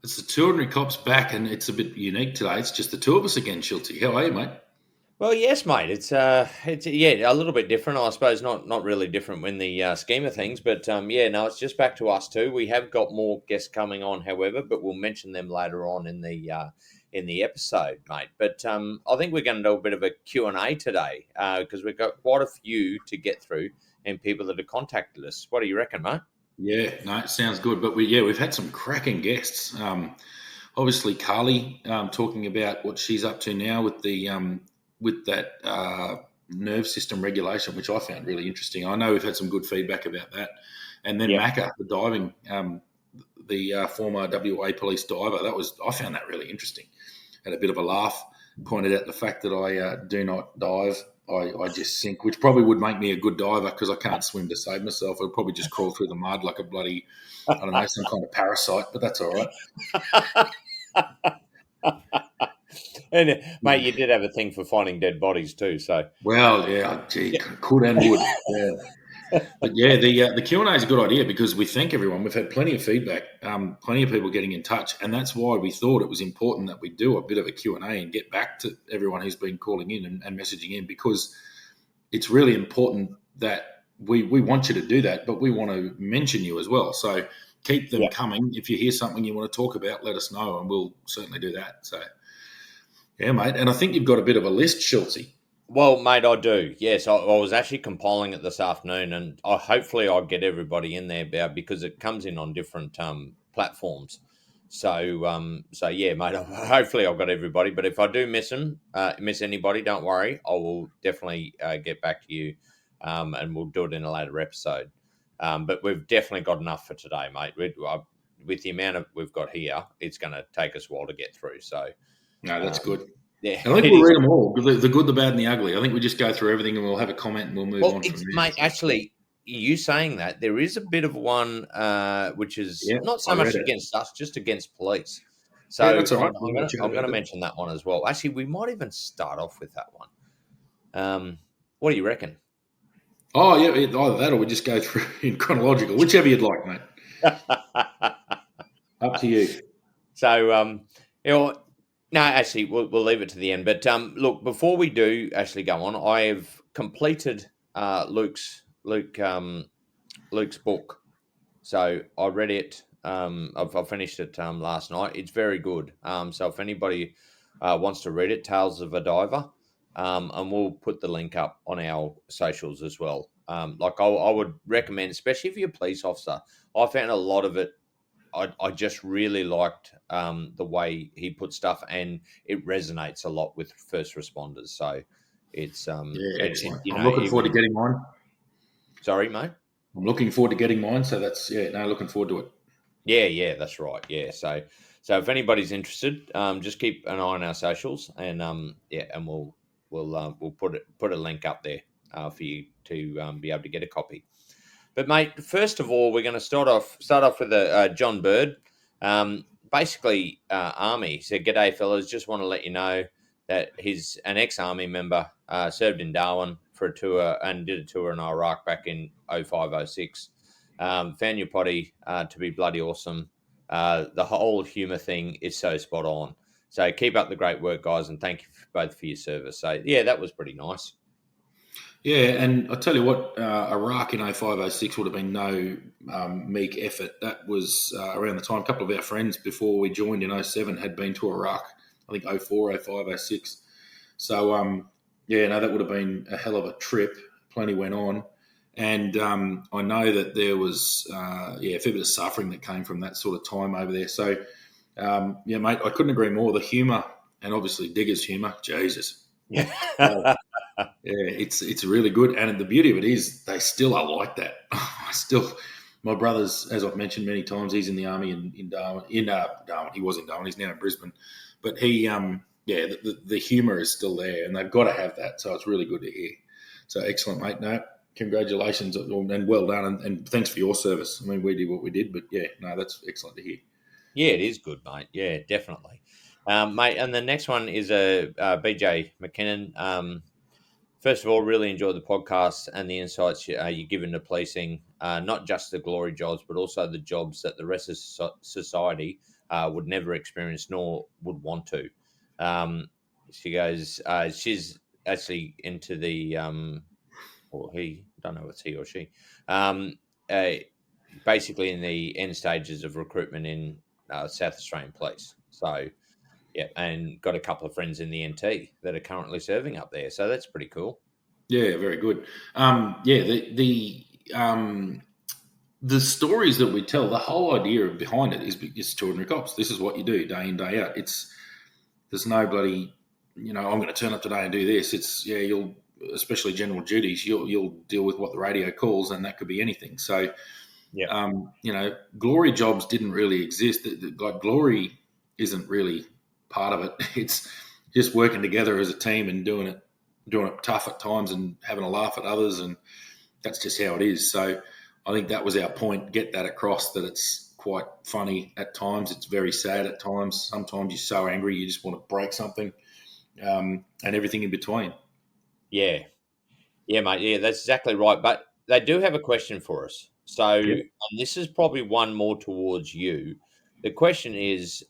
It's the two ordinary cops back, and it's a bit unique today. It's just the two of us again, Schultzy. How are you, mate? Well, yes, mate. It's yeah, a little bit different, I suppose. Not really different in the scheme of things, but yeah, no, it's just back to us two. We have got more guests coming on, however, but we'll mention them later on in the episode, mate. But I think we're going to do a bit of a Q&A today because we've got quite a few to get through and people that have contacted us. What do you reckon, mate? Yeah, no, it sounds good. But we've had some cracking guests. Obviously, Carly talking about what she's up to now with that nerve system regulation, which I found really interesting. I know we've had some good feedback about that. And then Yep. Macca, the diving, the former WA police diver, I found that really interesting. Had a bit of a laugh. Pointed out the fact that I do not dive. I just sink, which probably would make me a good diver because I can't swim to save myself. I'd probably just crawl through the mud like a bloody, I don't know, some kind of parasite, but that's all right. And mate, you did have a thing for finding dead bodies too, so Well, yeah, gee, could and would. Yeah. But yeah, the Q&A is a good idea because we thank everyone. We've had plenty of feedback, plenty of people getting in touch, and that's why we thought it was important that we do a bit of a Q&A and get back to everyone who's been calling in and messaging in, because it's really important that we want you to do that, but we want to mention you as well. So keep them coming. If you hear something you want to talk about, let us know, and we'll certainly do that. So, yeah, mate. And I think you've got a bit of a list, Schultzy. Well, mate, I do. Yes, I was actually compiling it this afternoon, and hopefully I'll get everybody in there because it comes in on different platforms. So yeah, mate. Hopefully I've got everybody. But if I do miss anybody, don't worry. I will definitely get back to you, and we'll do it in a later episode. But we've definitely got enough for today, mate. With the amount of we've got here, it's going to take us a while to get through. So No, that's good. yeah, I think we'll read them all, the good, the bad, and the ugly. I think we just go through everything and we'll have a comment and we'll move on from there. Mate, actually, you saying that, there is a bit of one which is not so much against us, just against police. So yeah, that's all right. I'm going to mention that one as well. Actually, we might even start off with that one. What do you reckon? Oh, yeah, either that or we just go through in chronological, whichever you'd like, mate. Up to you. So, no, actually, we'll leave it to the end. But look, before we do actually go on, I have completed Luke's book. So I read it. I finished it last night. It's very good. So if anybody wants to read it, Tales of a Diver, and we'll put the link up on our socials as well. Like I would recommend, especially if you're a police officer. I found a lot of it. I just really liked the way he put stuff, and it resonates a lot with first responders. So it's excellent. I'm looking forward to getting mine. Sorry, mate. I'm looking forward to getting mine. So that's looking forward to it. Yeah, that's right. Yeah, so if anybody's interested, just keep an eye on our socials, and and we'll put a link up there for you to be able to get a copy. But mate, first of all, we're going to start off with John Bird. Basically, Army. He said, "G'day, fellas. Just want to let you know that he's an ex-Army member, served in Darwin for a tour and did a tour in Iraq back in 05-06. Found your potty to be bloody awesome. The whole humour thing is so spot on. So keep up the great work, guys, and thank you both for your service." So yeah, that was pretty nice. Yeah, and I tell you what, Iraq in 05-06 would have been no meek effort. That was around the time a couple of our friends before we joined in 07 had been to Iraq, I think 04, 05, 06. So, that would have been a hell of a trip. Plenty went on. And I know that there was, a fair bit of suffering that came from that sort of time over there. So, mate, I couldn't agree more. The humour, and obviously Digger's humour, Jesus. Yeah. It's really good, and the beauty of it is they still are like that. My brother's, as I've mentioned many times, he's in the army in Darwin. Darwin, he was in Darwin. He's now in Brisbane, but he, the humour is still there, and they've got to have that. So it's really good to hear. So excellent, mate. No, congratulations and well done, and thanks for your service. I mean, we did what we did, but that's excellent to hear. Yeah, it is good, mate. Yeah, definitely. Mate, and the next one is BJ McKinnon. First of all, really enjoyed the podcast and the insights you give into policing, not just the glory jobs, but also the jobs that the rest of society would never experience nor would want to. She goes, she's actually into the, or he, don't know if it's he or she, um, uh, basically in the end stages of recruitment in South Australian Police. So, yeah, and got a couple of friends in the NT that are currently serving up there. So that's pretty cool. Yeah, very good. Yeah, the stories that we tell, the whole idea behind it is extraordinary cops. This is what you do day in, day out. There's no bloody, I'm going to turn up today and do this. You'll, especially general duties, you'll deal with what the radio calls, and that could be anything. So, Yeah. glory jobs didn't really exist. Like, glory isn't really part of it. It's just working together as a team and doing it tough at times and having a laugh at others, and that's just how it is. So I think that was our point, get that across, that it's quite funny at times, it's very sad at times. Sometimes you're so angry you just want to break something, and everything in between. Yeah. Yeah, mate. Yeah, that's exactly right. But they do have a question for us. So, Yeah. and this is probably one more towards you. The question is,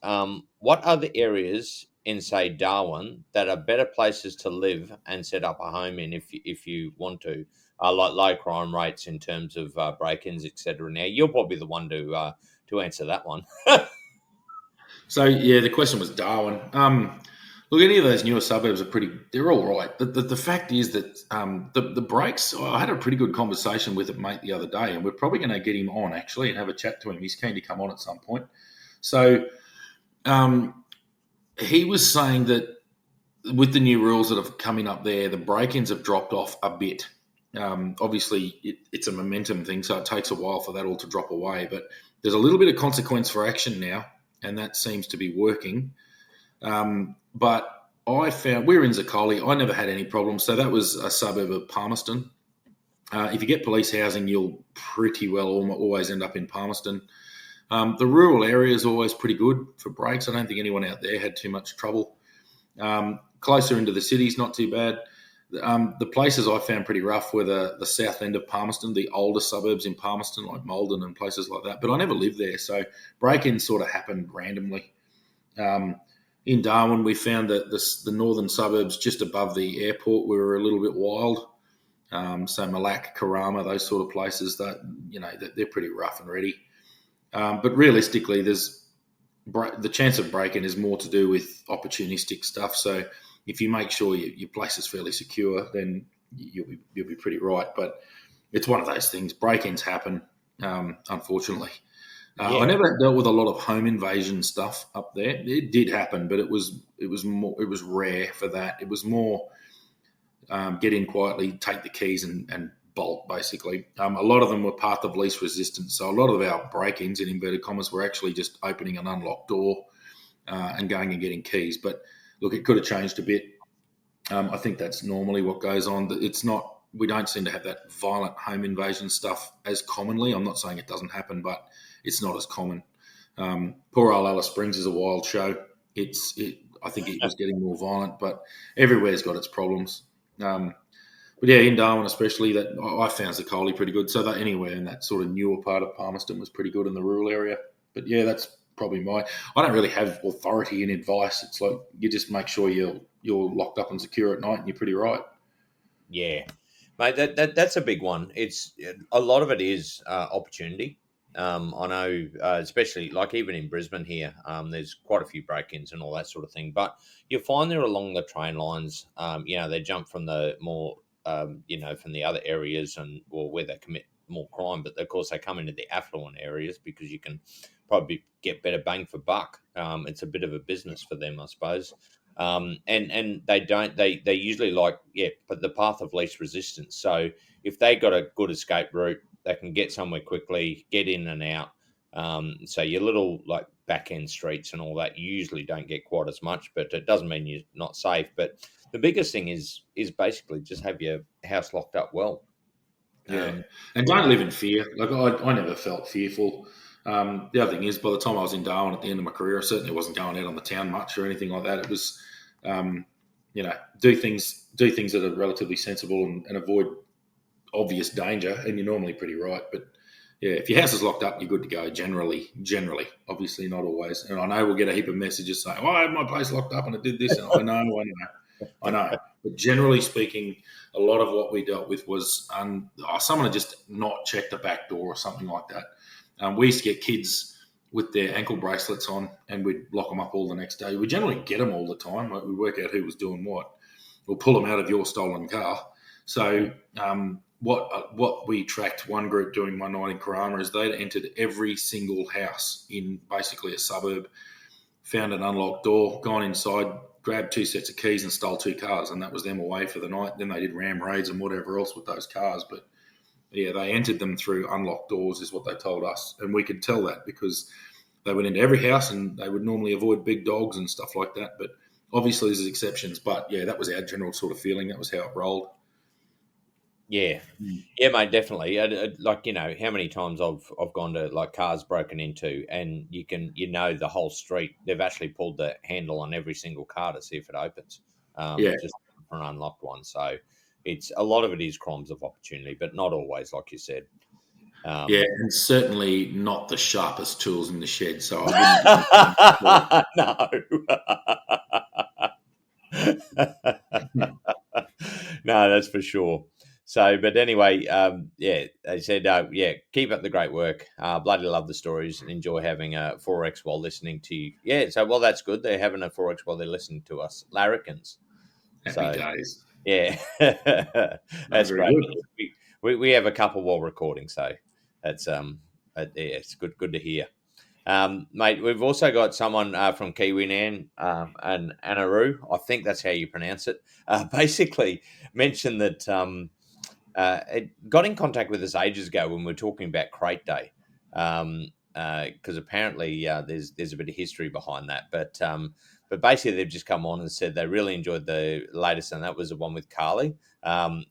what are the areas in, say, Darwin that are better places to live and set up a home in if you want to, like low crime rates in terms of break-ins, etc. Now, you're probably the one to answer that one. So yeah, the question was Darwin. Look, any of those newer suburbs they're all right. The fact is that the breaks, I had a pretty good conversation with a mate the other day, and we're probably going to get him on actually and have a chat to him. He's keen to come on at some point. So he was saying that with the new rules that have coming up there, the break-ins have dropped off a bit. Obviously, it's a momentum thing, so it takes a while for that all to drop away. But there's a little bit of consequence for action now, and that seems to be working. But I found we're in Zaccoli. I never had any problems. So that was a suburb of Palmerston. If you get police housing, you'll pretty well always end up in Palmerston. The rural area is always pretty good for breaks. I don't think anyone out there had too much trouble. Closer into the cities, not too bad. The places I found pretty rough were the south end of Palmerston, the older suburbs in Palmerston, like Maldon and places like that. But I never lived there, so break-ins sort of happened randomly. In Darwin, we found that the northern suburbs just above the airport were a little bit wild. So Malak, Karama, those sort of places, they're pretty rough and ready. But realistically, the chance of break-in is more to do with opportunistic stuff. So if you make sure your place is fairly secure, then you'll be pretty right. But it's one of those things. Break-ins happen, unfortunately. Yeah. I never dealt with a lot of home invasion stuff up there. It did happen, but it was rare for that. It was more get in quietly, take the keys, and bolt, basically. A lot of them were path of least resistance. So a lot of our break-ins, in inverted commas, were actually just opening an unlocked door and going and getting keys. But look, it could have changed a bit. I think that's normally what goes on. We don't seem to have that violent home invasion stuff as commonly. I'm not saying it doesn't happen, but it's not as common. Poor old Alice Springs is a wild show. I think it was getting more violent, but everywhere's got its problems. But yeah, in Darwin especially, that I found Zaccoli pretty good. So that anywhere in that sort of newer part of Palmerston was pretty good in the rural area. But yeah, that's probably I don't really have authority in advice. It's like you just make sure you're locked up and secure at night, and you're pretty right. Yeah, mate, that's a big one. It's a lot of it is opportunity. I know, especially like even in Brisbane here, there's quite a few break-ins and all that sort of thing. But you find they're along the train lines. They jump from the more, from the other areas and where they commit more crime. But of course, they come into the affluent areas because you can probably get better bang for buck. It's a bit of a business for them, I suppose. And they usually but the path of least resistance. So if they got a good escape route, they can get somewhere quickly, get in and out. So your little like back end streets and all that usually don't get quite as much, but it doesn't mean you're not safe. But the biggest thing is basically just have your house locked up well. Yeah, and don't live in fear. Like I never felt fearful. The other thing is, by the time I was in Darwin at the end of my career, I certainly wasn't going out on the town much or anything like that. It was, do things that are relatively sensible and avoid obvious danger, and you're normally pretty right. But yeah, if your house is locked up, you're good to go. Generally, obviously not always. And I know we'll get a heap of messages saying, "Oh, I had my place locked up and I did this." And I know. But generally speaking, a lot of what we dealt with was someone had just not checked the back door or something like that. We used to get kids with their ankle bracelets on, and we'd lock them up all the next day. We generally get them all the time. We'd work out who was doing what. We'll pull them out of your stolen car. So what we tracked one group doing one night in Karama is they'd entered every single house in basically a suburb, found an unlocked door, gone inside, grabbed 2 sets of keys and stole 2 cars, and that was them away for the night. Then they did ram raids and whatever else with those cars. But yeah, they entered them through unlocked doors is what they told us. And we could tell that because they went into every house and they would normally avoid big dogs and stuff like that. But obviously there's exceptions. But yeah, that was our general sort of feeling. That was how it rolled. Yeah, yeah, mate, definitely. Like, how many times I've gone to like cars broken into, and the whole street. They've actually pulled the handle on every single car to see if it opens. Just for an unlocked one. So it's a lot of it is crimes of opportunity, but not always, like you said. And certainly not the sharpest tools in the shed. So I wouldn't. No, that's for sure. So, but anyway, they said, keep up the great work. Bloody love the stories and enjoy having a 4X while listening to you. Yeah, so, well, that's good. They're having a 4X while they're listening to us. Larrikins. Happy days. Yeah, that's great. We have a couple while recording, so that's it's good to hear. Mate, we've also got someone from Q&amp and Anaru, I think that's how you pronounce it, basically mentioned that it got in contact with us ages ago when we were talking about Crate Day, because apparently there's a bit of history behind that. But basically they've just come on and said they really enjoyed the latest, and that was the one with Carly,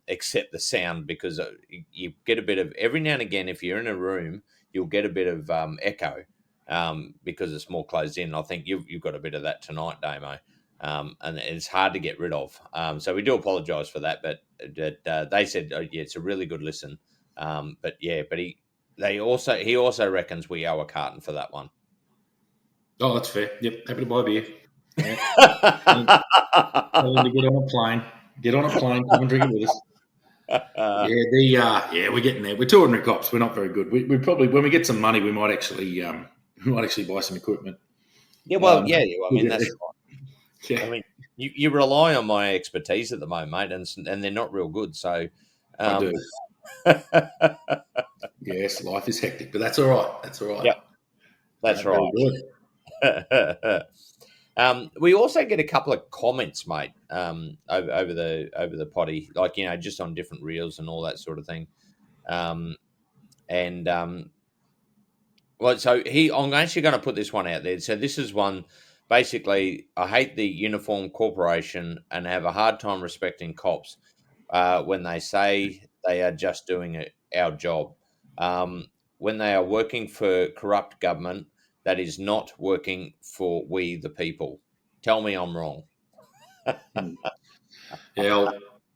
except the sound, because you get a bit of, every now and again, if you're in a room, you'll get a bit of echo. Because it's more closed in. I think you've got a bit of that tonight, Damo, and it's hard to get rid of. So we do apologise for that, but they said, it's a really good listen. He also reckons we owe a carton for that one. Oh, that's fair. Yep, happy to buy a beer. Yeah. Tell them to get on a plane. Get on a plane. Come and drink it with us. We're getting there. We're 2 ordinary cops. We're not very good. We probably, when we get some money, we might actually buy some equipment. Yeah, well, I mean, that's right. Yeah. I mean, you rely on my expertise at the moment, mate, and they're not real good. So I do. Yes, life is hectic, but that's all right. Yeah, that's right. Good. We also get a couple of comments, mate, over the potty, like, just on different reels and all that sort of thing. So I'm actually going to put this one out there. So this is one, basically, I hate the uniform corporation and have a hard time respecting cops when they say they are just doing our job. When they are working for corrupt government that is not working for we the people. Tell me I'm wrong. Yeah,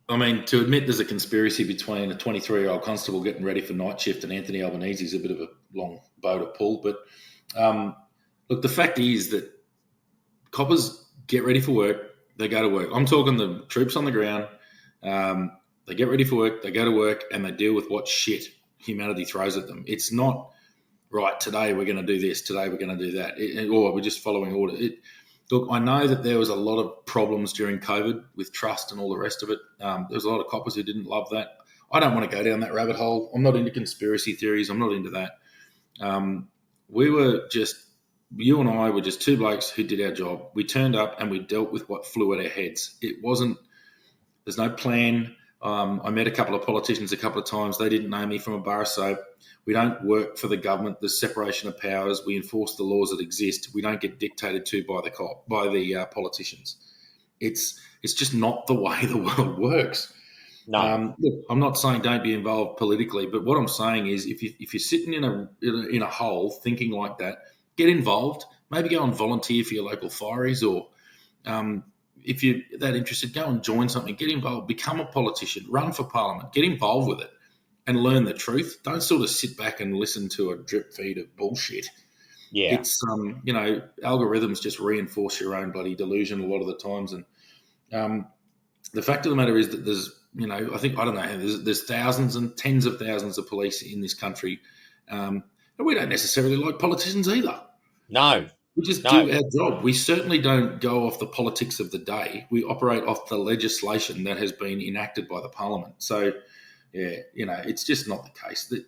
I mean, to admit there's a conspiracy between a 23-year-old constable getting ready for night shift and Anthony Albanese is a bit of a long bow to pull. But look, the fact is that coppers get ready for work, they go to work. I'm talking the troops on the ground. They get ready for work, they go to work, and they deal with what shit humanity throws at them. It's not, right, today we're going to do this, today we're going to do that, or we're just following order. Look, I know that there was a lot of problems during COVID with trust and all the rest of it. There was a lot of coppers who didn't love that. I don't want to go down that rabbit hole. I'm not into conspiracy theories. I'm not into that. You and I were just 2 blokes who did our job. We turned up and we dealt with what flew at our heads. There's no plan. I met a couple of politicians a couple of times. They didn't know me from a bar of soap. We don't work for the government. There's separation of powers. We enforce the laws that exist. We don't get dictated to by the politicians. It's just not the way the world works. No, look, I'm not saying don't be involved politically, but what I'm saying is if you're sitting in a hole thinking like that, get involved. Maybe go and volunteer for your local fireys, or if you're that interested, go and join something, get involved, become a politician, run for parliament, get involved with it, and learn the truth. Don't sort of sit back and listen to a drip feed of bullshit. Yeah. It's algorithms just reinforce your own bloody delusion a lot of the times, and the fact of the matter is that there's thousands and tens of thousands of police in this country, and we don't necessarily like politicians either. No. We just do our job. We certainly don't go off the politics of the day. We operate off the legislation that has been enacted by the parliament. So, it's just not the case. That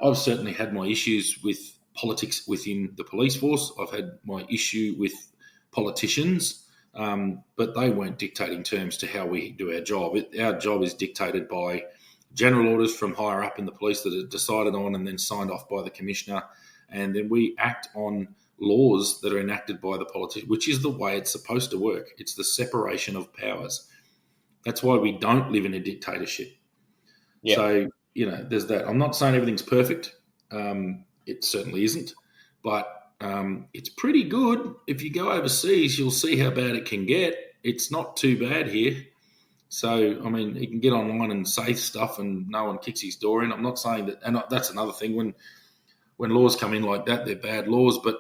I've certainly had my issues with politics within the police force. I've had my issue with politicians, but they weren't dictating terms to how we do our job. Our job is dictated by general orders from higher up in the police that are decided on and then signed off by the commissioner, and then we act on laws that are enacted by the politician, which is the way it's supposed to work. It's the separation of powers. That's why we don't live in a dictatorship. Yeah. So, there's that. I'm not saying everything's perfect. It certainly isn't. But it's pretty good. If you go overseas, you'll see how bad it can get. It's not too bad here. So, I mean, you can get online and say stuff and no one kicks his door in. I'm not saying that, and that's another thing. When laws come in like that, they're bad laws. But,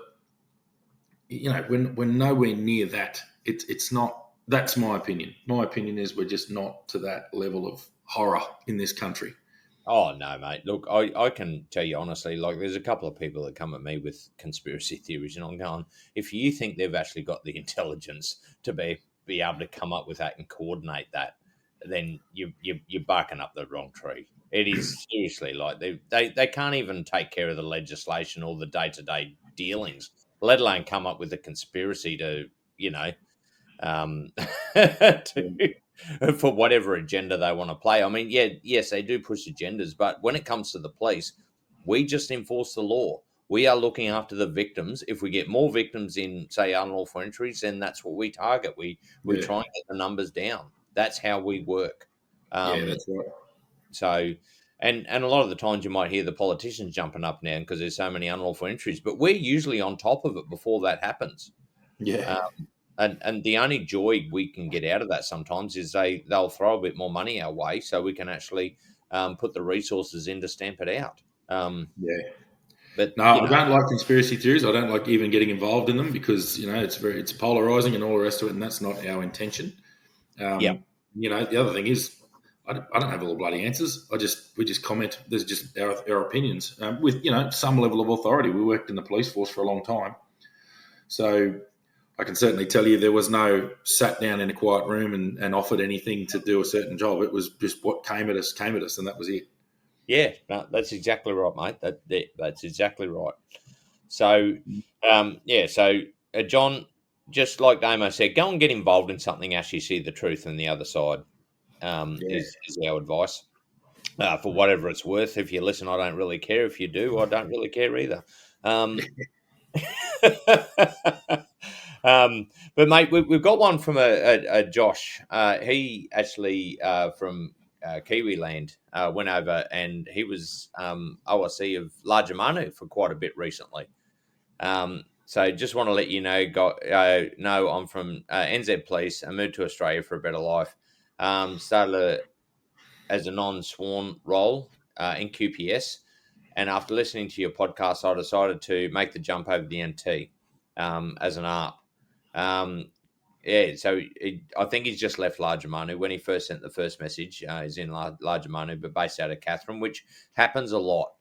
we're nowhere near that. It's not. That's my opinion. My opinion is we're just not to that level of horror in this country. Oh, no, mate. Look, I can tell you honestly, like, there's a couple of people that come at me with conspiracy theories, and I'm going, if you think they've actually got the intelligence to be able to come up with that and coordinate that, then you're barking up the wrong tree. It is seriously like they can't even take care of the legislation or the day-to-day dealings, let alone come up with a conspiracy to, for whatever agenda they want to play. I mean, yes, they do push agendas, but when it comes to the police, we just enforce the law. We are looking after the victims. If we get more victims in, say, unlawful entries, then that's what we target. We try and get the numbers down. That's how we work. That's right. So, and a lot of the times you might hear the politicians jumping up now because there's so many unlawful entries, but we're usually on top of it before that happens. Yeah. And the only joy we can get out of that sometimes is they'll throw a bit more money our way so we can actually put the resources in to stamp it out. But no, I don't like conspiracy theories. I don't like even getting involved in them because it's polarizing and all the rest of it, and that's not our intention. The other thing is I don't have all the bloody answers. We just comment. There's just our opinions with some level of authority. We worked in the police force for a long time, so I can certainly tell you there was no sat down in a quiet room and offered anything to do a certain job. It was just what came at us, and that was it. Yeah, no, that's exactly right, mate. That's exactly right. So, John, just like Damo said, go and get involved in something, actually see the truth on the other side, is our advice. For whatever it's worth. If you listen, I don't really care. If you do, I don't really care either. But mate, we've got one from a Josh. He actually from Kiwiland went over, and he was OIC of Larger Manu for quite a bit recently. So just want to let you know, no, I'm from NZ Police. I moved to Australia for a better life. Started as a non-sworn role in QPS, and after listening to your podcast, I decided to make the jump over the NT as an ARP. So I think he's just left Larger Manu. When he first sent the first message, he's in Larger Manu, but based out of Catherine, which happens a lot,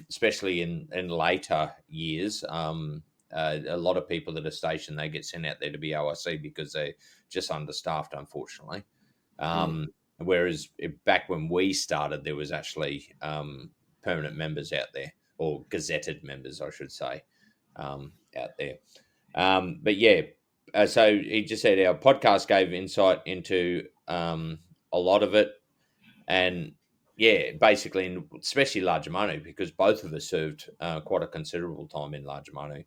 especially in later years. A lot of people that are stationed, they get sent out there to be OIC because they're just understaffed, unfortunately. Whereas back when we started, there was actually permanent members out there, or gazetted members, I should say, out there. But yeah, so he just said our podcast gave insight into a lot of it. And yeah, basically, especially Larger Manu, because both of us served quite a considerable time in Larger Manu.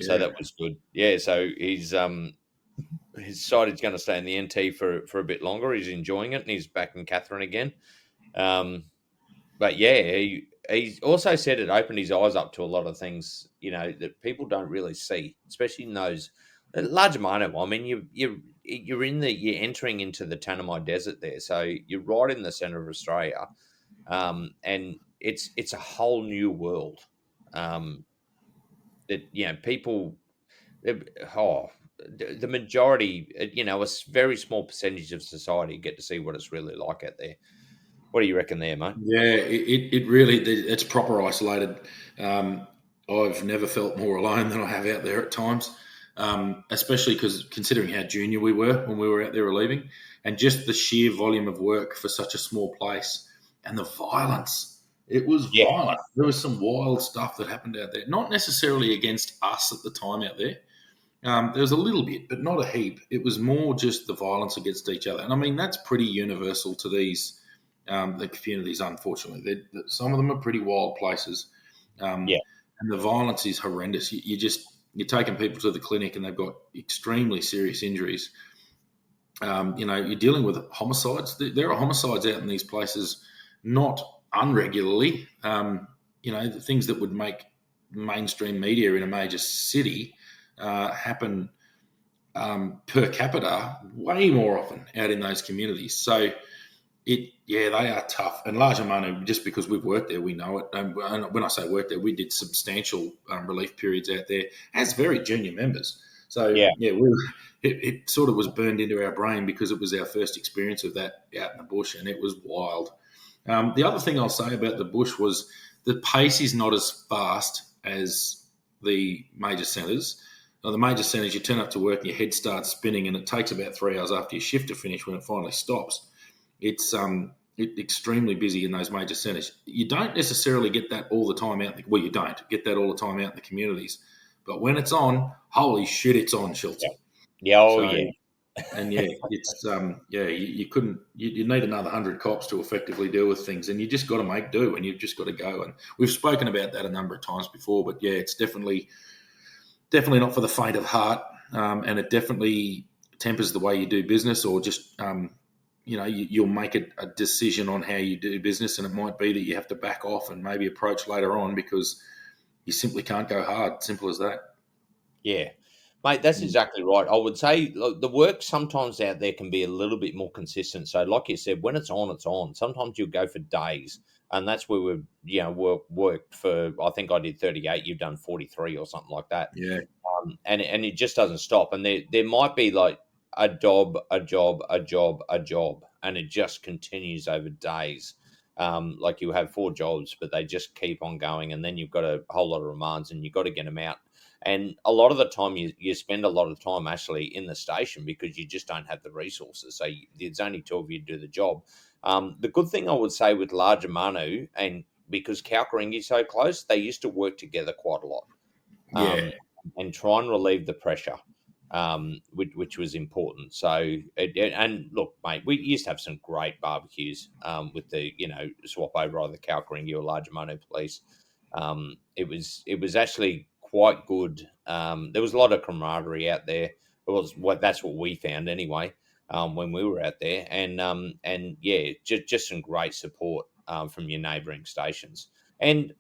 So that was good. Yeah, so he's decided he's going to stay in the NT for a bit longer. He's enjoying it, and he's back in Catherine again. But yeah, he also said it opened his eyes up to a lot of things, that people don't really see, especially in those Largemano. I mean, you're entering into the Tanami Desert there, so you're right in the centre of Australia, and it's a whole new world. Um, that people, oh, the majority, very small percentage of society get to see what it's really like out there. What do you reckon there, mate? Yeah, it really it's proper isolated. I've never felt more alone than I have out there at times, especially because considering how junior we were when we were out there relieving, and just the sheer volume of work for such a small place, and the violence. It was Yeah, violent. There was some wild stuff that happened out there. Not necessarily against us at the time out there. There was a little bit, but not a heap. It was more just the violence against each other, and I mean that's pretty universal to these the communities. Unfortunately, some of them are pretty wild places, yeah, and the violence is horrendous. You're taking people to the clinic and they've got extremely serious injuries. You're dealing with homicides. There are homicides out in these places, not unregularly. The things that would make mainstream media in a major city happen per capita way more often out in those communities. So they are tough. And larger money, just because we've worked there, we know it. And when I say worked there, we did substantial relief periods out there as very junior members. So yeah, it sort of was burned into our brain because it was our first experience of that out in the bush, and it was wild. The other thing I'll say about the bush was the pace is not as fast as the major centres. Now, the major centres, you turn up to work and your head starts spinning, and it takes about 3 hours after your shift to finish when it finally stops. It's extremely busy in those major centres. You don't necessarily get that all the time out. You don't get that all the time out in the communities. But when it's on, holy shit, it's on, Schultzy. yeah, yeah. Oh, So, yeah, and it's you couldn't. You need another 100 cops to effectively deal with things, and you just got to make do, and you've just got to go. And we've spoken about that a number of times before, but yeah, it's definitely not for the faint of heart, and it definitely tempers the way you do business, or just you'll make a decision on how you do business, and it might be that you have to back off and maybe approach later on because you simply can't go hard. Simple as that. yeah. Mate, that's exactly right. I would say, look, the work sometimes out there can be a little bit more consistent. So, like you said, when it's on, it's on. Sometimes you'll go for days, and that's where we've worked for. I think I did 38. You've done 43 or something like that. Yeah, And it just doesn't stop. And there might be like a job, a job, a job, a job, and it just continues over days. Like you have 4 jobs, but they just keep on going, and then you've got a whole lot of remands, and you've got to get them out. And a lot of the time, you spend a lot of time actually in the station because you just don't have the resources. So there's only 2 of you to do the job. The good thing I would say with larger Manu, and because Kalkaringi is so close, they used to work together quite a lot. yeah, And try and relieve the pressure, which was important. So, and look, mate, we used to have some great barbecues with the swap over either Kalkaringi or larger Mono Police. It was actually quite good. There was a lot of camaraderie out there. That's what we found anyway when we were out there, and yeah, just some great support from your neighbouring stations. And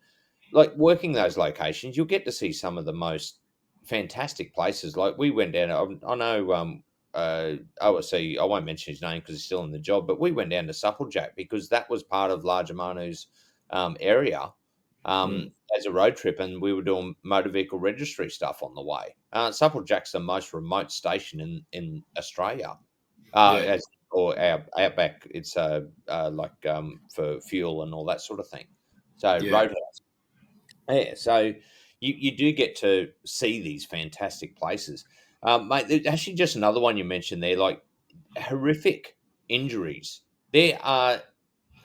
like working those locations, you'll get to see some of the most fantastic places. Like we went down. I know. OSC. I won't mention his name because he's still in the job. But we went down to Supplejack because that was part of Larger Manu's area mm, as a road trip, and we were doing motor vehicle registry stuff on the way. Supplejack's the most remote station in Australia. yeah, As or our outback, it's like for fuel and all that sort of thing. So yeah. road. Yeah, so you do get to see these fantastic places, mate. There's actually just another one you mentioned there, like horrific injuries. There are,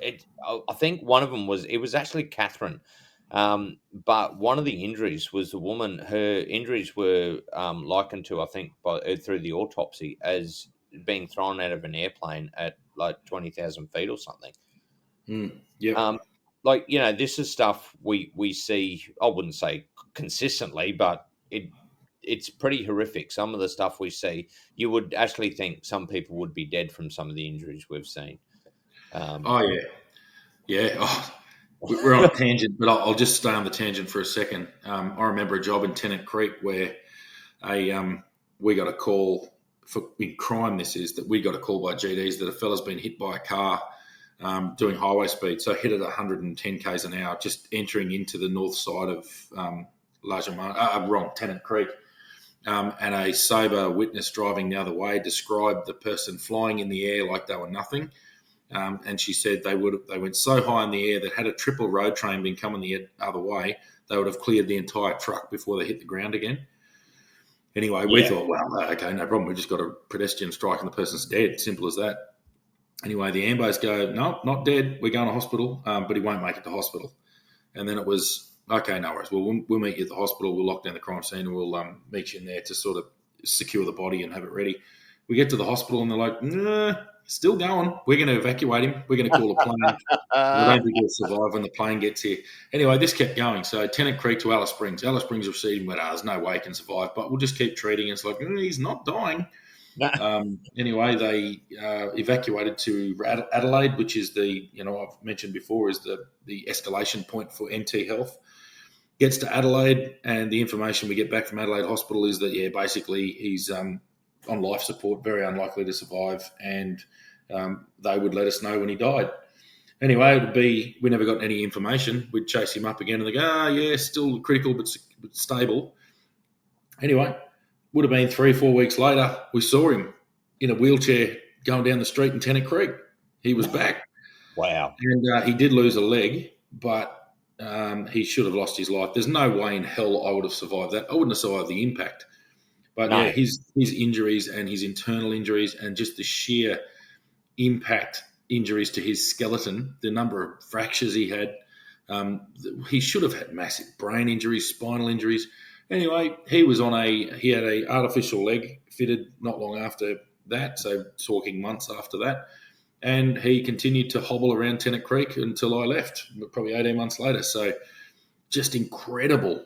I think one of them was it was actually Catherine, but one of the injuries was the woman. Her injuries were likened to, I think, through the autopsy as being thrown out of an airplane at like 20,000 feet or something. Yep. Um, this is stuff we see. I wouldn't say consistently, but it's pretty horrific. Some of the stuff we see, you would actually think some people would be dead from some of the injuries we've seen. Um, Oh yeah, yeah. Oh, we're on a tangent, but I'll just stay on the tangent for a second. I remember a job in Tennant Creek where a we got a call in crime. This is that we got a call by GDs that a fella's been hit by a car doing highway speed, so hit at 110 k's an hour, just entering into the north side of Tennant Creek. And a sober witness driving the other way described the person flying in the air like they were nothing. And she said they went so high in the air that had a triple road train been coming the other way, they would have cleared the entire truck before they hit the ground again. Anyway, we thought, well, okay, no problem. We just got a pedestrian strike and the person's dead. Simple as that. Anyway, the ambos go, no, not dead. We're going to hospital, but he won't make it to hospital. And then it was, okay, no worries. Well, we'll meet you at the hospital. We'll lock down the crime scene and we'll meet you in there to sort of secure the body and have it ready. We get to the hospital and they're like, nah, still going. We're going to evacuate him. We're going to call a plane. We don't think he'll survive when the plane gets here. Anyway, this kept going. So Tennant Creek to Alice Springs. Alice Springs received him, went, there's no way he can survive, but we'll just keep treating it. It's like, he's not dying. Anyway, they evacuated to Adelaide, which is I've mentioned before, is the escalation point for NT Health. Gets to Adelaide, and the information we get back from Adelaide Hospital is that, basically he's on life support, very unlikely to survive, and they would let us know when he died. Anyway, we never got any information. We'd chase him up again, and they go, still critical but stable. Anyway, would have been 3 or 4 weeks later, we saw him in a wheelchair going down the street in Tennant Creek. He was back. Wow. And he did lose a leg, but he should have lost his life. There's no way in hell I would have survived that. I wouldn't have survived the impact. But, his injuries and his internal injuries and just the sheer impact injuries to his skeleton, the number of fractures he had, he should have had massive brain injuries, spinal injuries. Anyway, he had a artificial leg fitted not long after that, so talking months after that, and he continued to hobble around Tennant Creek until I left, probably 18 months later. So just incredible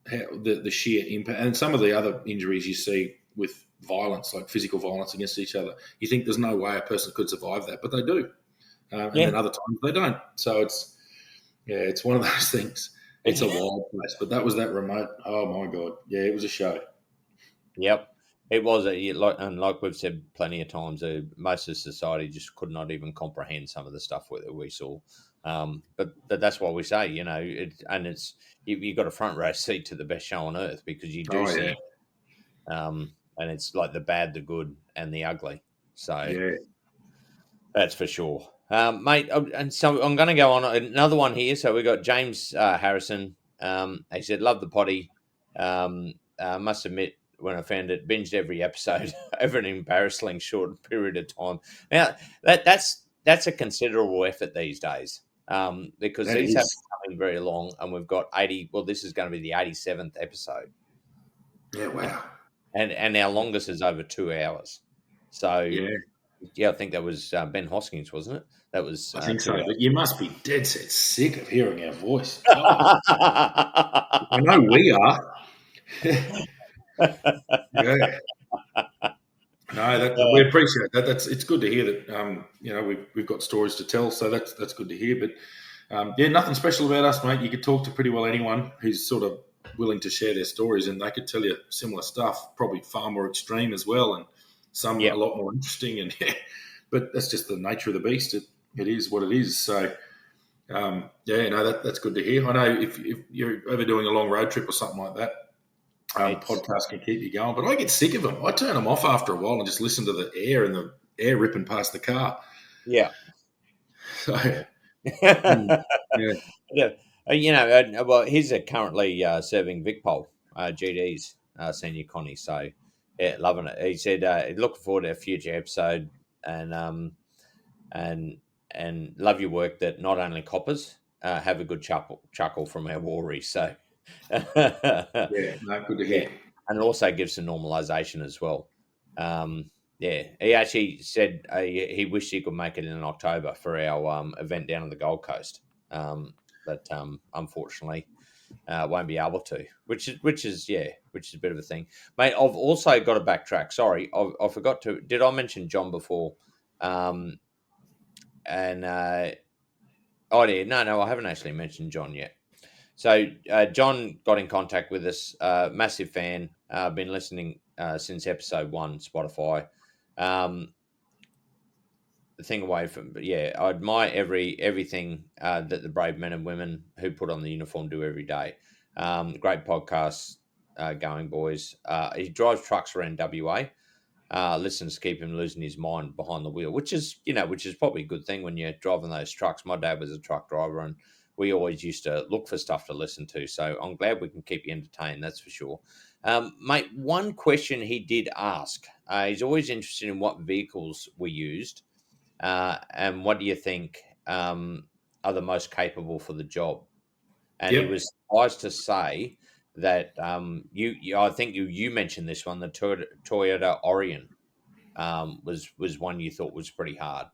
how the sheer impact. And some of the other injuries you see with violence, like physical violence against each other, you think there's no way a person could survive that, but they do. And then other times they don't. So it's one of those things. It's a wild place, but that was that remote. Oh my God. Yeah, it was a show. Yep. It was, and like we've said plenty of times, most of society just could not even comprehend some of the stuff that we saw. But that's why we say, you've got a front row seat to the best show on earth, because you do see it. And it's like the bad, the good, and the ugly. So that's for sure. Mate, and so I'm going to go on another one here. So we got James Harrison. He said, love the potty. Must admit, when I found it, binged every episode over an embarrassingly short period of time. Now, that's a considerable effort these days, because these haven't come in very long, and we've got 80. Well, this is going to be the 87th episode. Yeah, wow. And our longest is over 2 hours. So I think that was Ben Hoskins, wasn't it? That was. I think so. But you must be dead set sick of hearing our voice. I know we are. Yeah. No, we appreciate that. It's good to hear that. We've got stories to tell, so that's good to hear. But nothing special about us, mate. You could talk to pretty well anyone who's sort of willing to share their stories, and they could tell you similar stuff, probably far more extreme as well, and some a lot more interesting. And but that's just the nature of the beast. It is what it is. So that's good to hear. I know if you're ever doing a long road trip or something like that, podcast can keep you going. But I get sick of them. I turn them off after a while and just listen to the air and the air ripping past the car. Yeah. So, well, he's currently serving VicPol, GD's senior Connie. So, loving it. He said, looking forward to a future episode, and love your work that not only coppers have a good chuckle from our worries. So, good to hear. And it also gives some normalisation as well. He actually said he wished he could make it in October for our event down on the Gold Coast, but unfortunately won't be able to. Which is a bit of a thing, mate. I've also got to backtrack. Sorry, I forgot to. Did I mention John before? No, I haven't actually mentioned John yet. So John got in contact with us. Massive fan. Been listening since episode 1, Spotify. The thing away from, but yeah, I admire everything that the brave men and women who put on the uniform do every day. Great podcast going, boys. He drives trucks around WA. Listeners keep him losing his mind behind the wheel, which is probably a good thing when you're driving those trucks. My dad was a truck driver, and we always used to look for stuff to listen to. So I'm glad we can keep you entertained. That's for sure. Mate, one question he did ask. He's always interested in what vehicles we used, and what do you think are the most capable for the job? And he Yep. was surprised to say that I think you mentioned this one, the Toyota Orion was one you thought was pretty hard.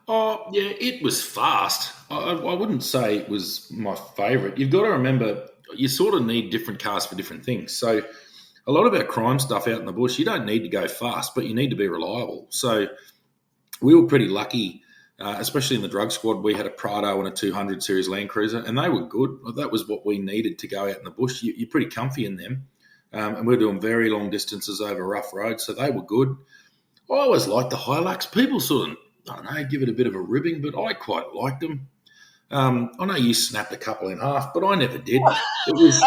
Oh, yeah, it was fast. I wouldn't say it was my favourite. You've got to remember, you sort of need different cars for different things. So, a lot of our crime stuff out in the bush, you don't need to go fast, but you need to be reliable. So, we were pretty lucky, especially in the drug squad. We had a Prado and a 200 series Land Cruiser, and they were good. That was what we needed to go out in the bush. You're pretty comfy in them. And we were doing very long distances over rough roads, so they were good. I always liked the Hilux. People sort of, I don't know, give it a bit of a ribbing, but I quite liked them. I know you snapped a couple in half, but I never did. It was,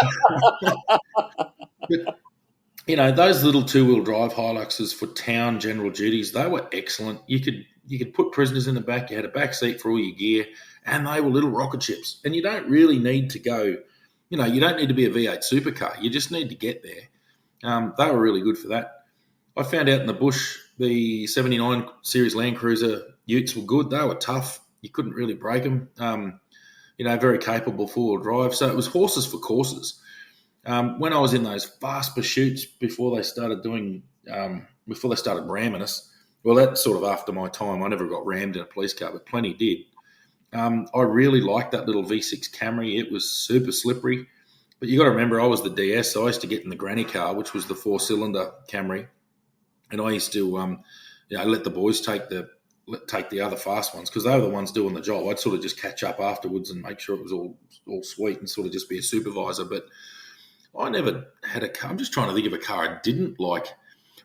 but those little two-wheel drive Hiluxes for town general duties, they were excellent. You could put prisoners in the back. You had a back seat for all your gear, and they were little rocket ships. And you don't really need to go. You don't need to be a V8 supercar. You just need to get there. They were really good for that. I found out in the bush the 79 series Land Cruiser utes were good. They were tough. You couldn't really break them. Very capable four-wheel drive. So it was horses for courses. When I was in those fast pursuits before they started ramming us, well, that's sort of after my time. I never got rammed in a police car, but plenty did. I really liked that little V6 Camry. It was super slippery. But you got to remember, I was the DS. So I used to get in the granny car, which was the four-cylinder Camry. And I used to, let the boys take the other fast ones because they were the ones doing the job. I'd sort of just catch up afterwards and make sure it was all sweet and sort of just be a supervisor. But I never had a car. I'm just trying to think of a car I didn't like.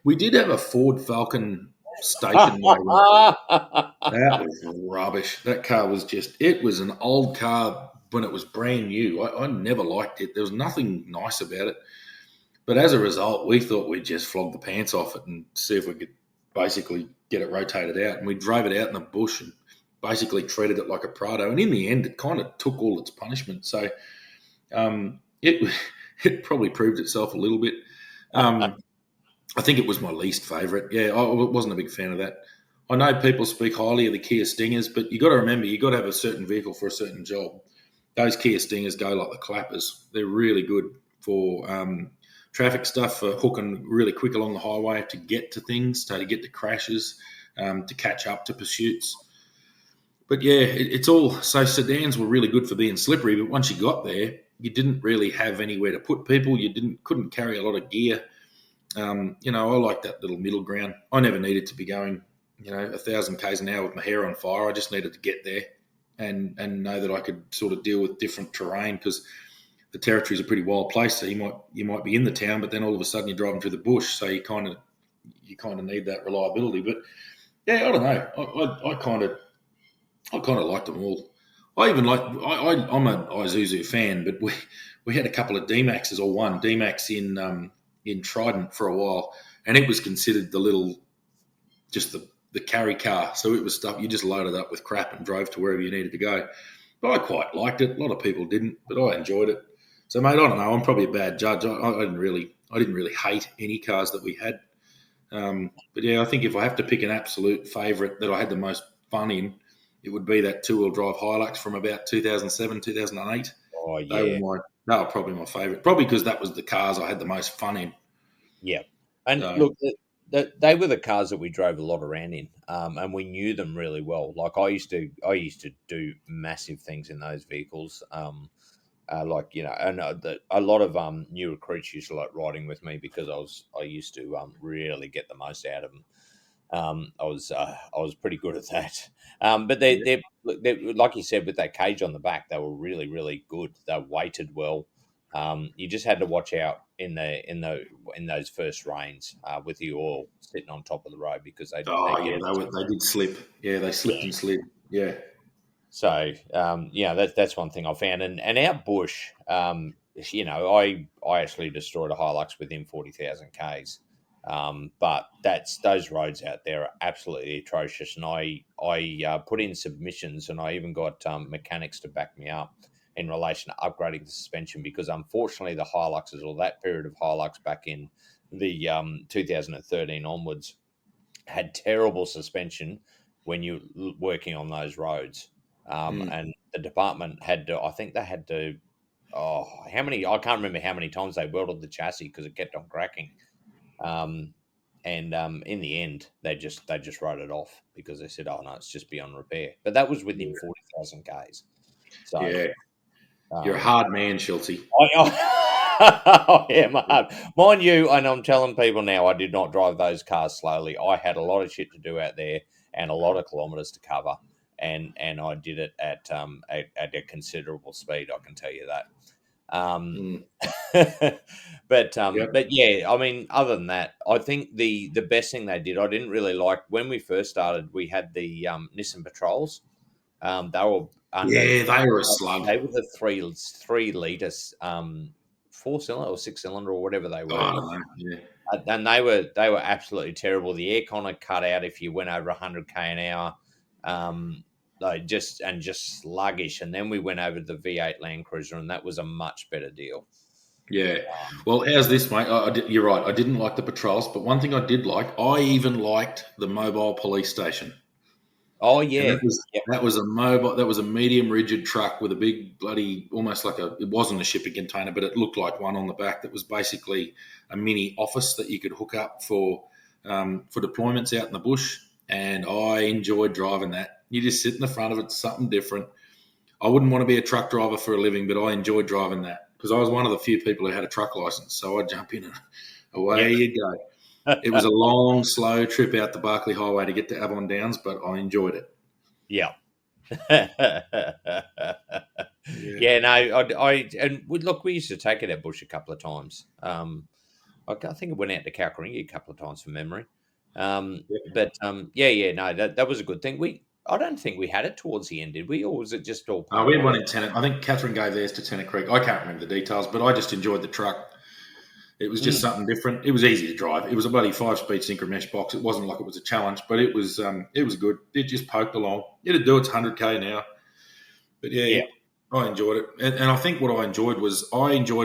We did have a Ford Falcon station wagon. That was rubbish. That car was it was an old car when it was brand new. I never liked it. There was nothing nice about it. But as a result, we thought we'd just flog the pants off it and see if we could basically get it rotated out. And we drove it out in the bush and basically treated it like a Prado. And in the end, it kind of took all its punishment. So it probably proved itself a little bit. I think it was my least favourite. Yeah, I wasn't a big fan of that. I know people speak highly of the Kia Stingers, but you got to remember, you got to have a certain vehicle for a certain job. Those Kia Stingers go like the clappers. They're really good for traffic stuff, for hooking really quick along the highway to get to things, to get to crashes, to catch up to pursuits. But yeah, it's all, so sedans were really good for being slippery, but once you got there, you didn't really have anywhere to put people. You couldn't carry a lot of gear. I like that little middle ground. I never needed to be going, 1,000 k's an hour with my hair on fire. I just needed to get there and know that I could sort of deal with different terrain because the territory is a pretty wild place. So you might be in the town, but then all of a sudden you're driving through the bush. So you kind of need that reliability. But yeah, I don't know. I kind of liked them all. I'm an Isuzu fan, but we had a couple of D-Maxes, or one D-Max in Trident for a while, and it was considered the carry car. So it was stuff you just loaded up with crap and drove to wherever you needed to go. But I quite liked it. A lot of people didn't, but I enjoyed it. So mate, I don't know. I'm probably a bad judge. I didn't really hate any cars that we had. But yeah, I think if I have to pick an absolute favourite that I had the most fun in, it would be that two-wheel drive Hilux from about 2007, 2008. Oh, yeah. They were probably my favourite. Probably because that was the cars I had the most fun in. Yeah. And look, they were the cars that we drove a lot around in, and we knew them really well. Like I used to do massive things in those vehicles. And a lot of new recruits used to like riding with me because I used to really get the most out of them. I was pretty good at that. But they're like you said, with that cage on the back, they were really, really good. They weighted well. You just had to watch out in those first rains with the oil sitting on top of the road because they get they did slip. Yeah, they slipped and slid. Yeah. So that's one thing I found, and out bush, I actually destroyed a Hilux within 40,000 k's, but those roads out there are absolutely atrocious, and I put in submissions, and I even got mechanics to back me up in relation to upgrading the suspension because unfortunately the Hiluxes or that period of Hilux back in the 2013 onwards had terrible suspension when you're working on those roads. And the department had to, I think they had to, I can't remember how many times they welded the chassis because it kept on cracking. In the end, they just wrote it off because they said, "Oh no, it's just beyond repair." But that was within 40,000 k's. So yeah, you're a hard man, Schultzy. I am hard, mind you. And I'm telling people now, I did not drive those cars slowly. I had a lot of shit to do out there and a lot of kilometres to cover, and I did it at a considerable speed. I can tell you that. But yeah, I mean, other than that, I think the best thing they did, I didn't really like when we first started. We had the Nissan Patrols. They were they were a slug. They were the 3 litre 4-cylinder or 6-cylinder or whatever they were. I don't know. Yeah. And they were absolutely terrible. The aircon had cut out if you went over 100k an hour. Just sluggish. And then we went over to the V8 Land Cruiser, and that was a much better deal. Yeah. Well, how's this, mate? You're right. I didn't like the patrols, but one thing I did like, I even liked the mobile police station. Oh yeah, that was a mobile. That was a medium rigid truck with a big bloody, almost like it wasn't a shipping container, but it looked like one on the back. That was basically a mini office that you could hook up for deployments out in the bush. And I enjoyed driving that. You just sit in the front of it, something different. I wouldn't want to be a truck driver for a living, but I enjoyed driving that because I was one of the few people who had a truck license. So I'd jump in and away you go. It was a long, slow trip out the Barclay Highway to get to Avon Downs, but I enjoyed it. Yeah. Yeah, no, look, we used to take it out bush a couple of times. I think it went out to Kalkaringi a couple of times from memory. No, that was a good thing. I don't think we had it towards the end, did we? Or was it just all part we had one in Tennant. I think Catherine gave theirs to Tennant Creek. I can't remember the details, but I just enjoyed the truck. It was just something different. It was easy to drive. It was a bloody 5-speed synchro mesh box. It wasn't like it was a challenge, but it was good. It just poked along. It'd do its 100k an hour. But yeah. I enjoyed it. And I think what I enjoyed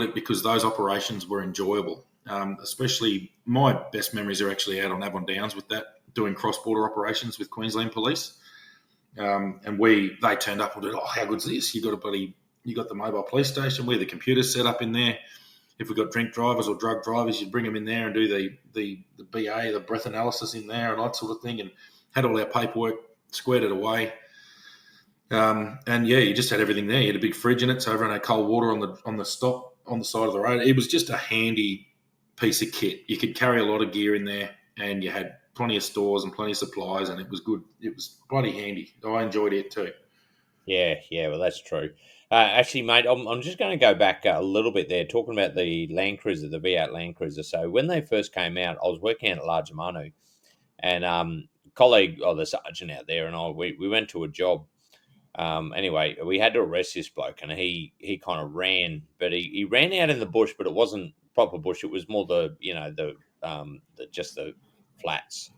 it because those operations were enjoyable. Especially my best memories are actually out on Avon Downs with that, doing cross-border operations with Queensland Police. And they turned up and did, how good's this? You got the mobile police station where the computer's set up in there. If we've got drink drivers or drug drivers, you'd bring them in there and do the BA, the breath analysis in there and that sort of thing, and had all our paperwork, squared it away. You just had everything there. You had a big fridge in it, so everyone had cold water on the stop on the side of the road. It was just a handy piece of kit. You could carry a lot of gear in there, and you had plenty of stores and plenty of supplies, and it was good. It was bloody handy. I enjoyed it too. Yeah, well, that's true. Actually, mate, I'm just going to go back a little bit there, talking about the Land Cruiser, the V8 Land Cruiser. So when they first came out, I was working out at Large Manu, and colleague, or the sergeant out there, and we went to a job. Anyway, we had to arrest this bloke, and he kind of ran, but he ran out in the bush, but it wasn't proper bush. It was more the just the flats.